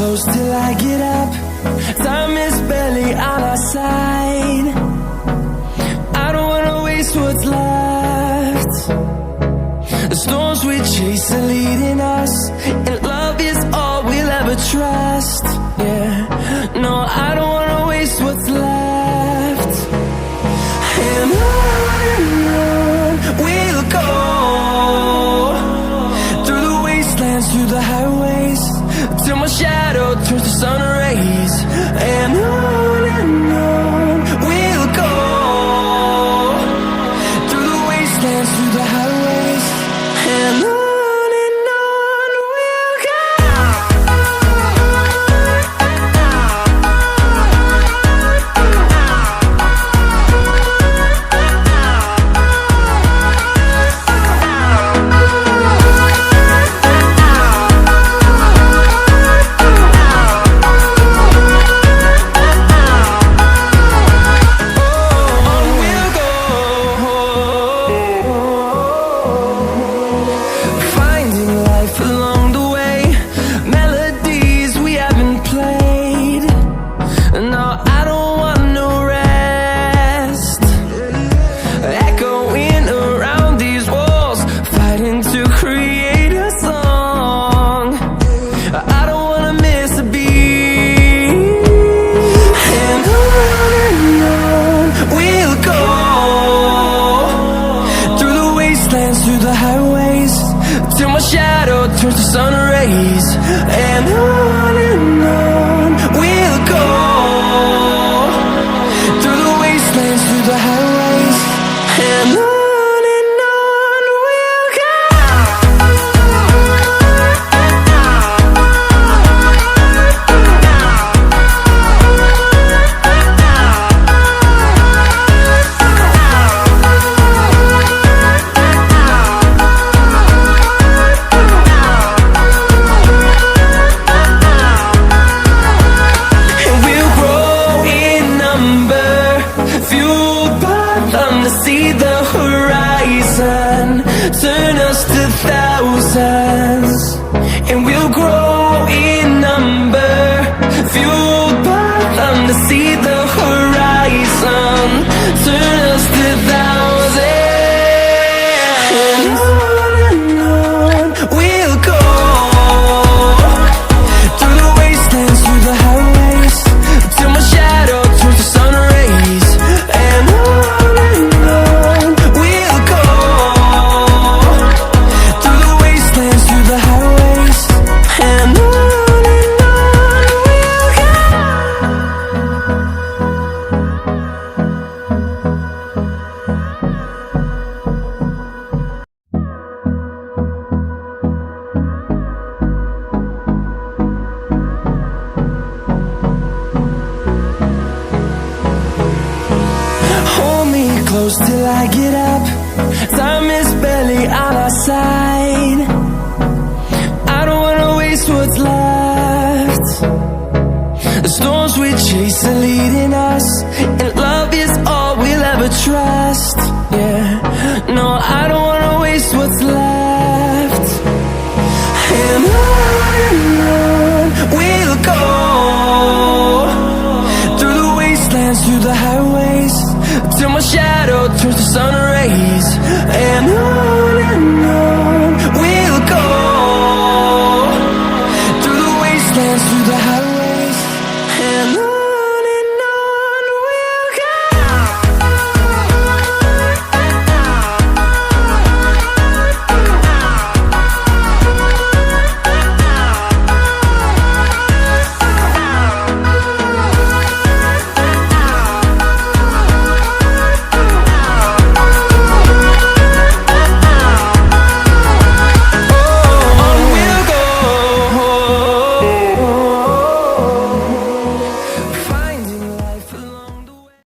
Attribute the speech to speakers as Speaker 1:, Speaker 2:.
Speaker 1: close till I get up. Time is barely on our side. I don't wanna waste what's left. The storms we chase are leading us, and love is all we'll ever trust. Yeah, no, I don't wanna waste what's left. And on we'll go, through the wastelands, through the highways, till my shadow turns to sun rays. And on we'll go, through the wastelands, through the highways, and on we'll go. Through the highways, till my shadow turns to sun rays. And on we'll go, through the wastelands, through the highways, and on we'll go. See the horizon turn us to thousands, and we'll grow in number, fueled by them. To see the horizon turn us to thousands, and on we'll go, through the wastelands, through the highways, till my shadow turns to sun rays. And close till I get up. Time is barely on our side. I don't wanna waste what's left. The storms we chase are leading us, and love is all we'll ever trust. Yeah, no, I don't wanna waste what's left. And on we'll go, through the wastelands, through the highways, till my shadow turns to sun rays. And on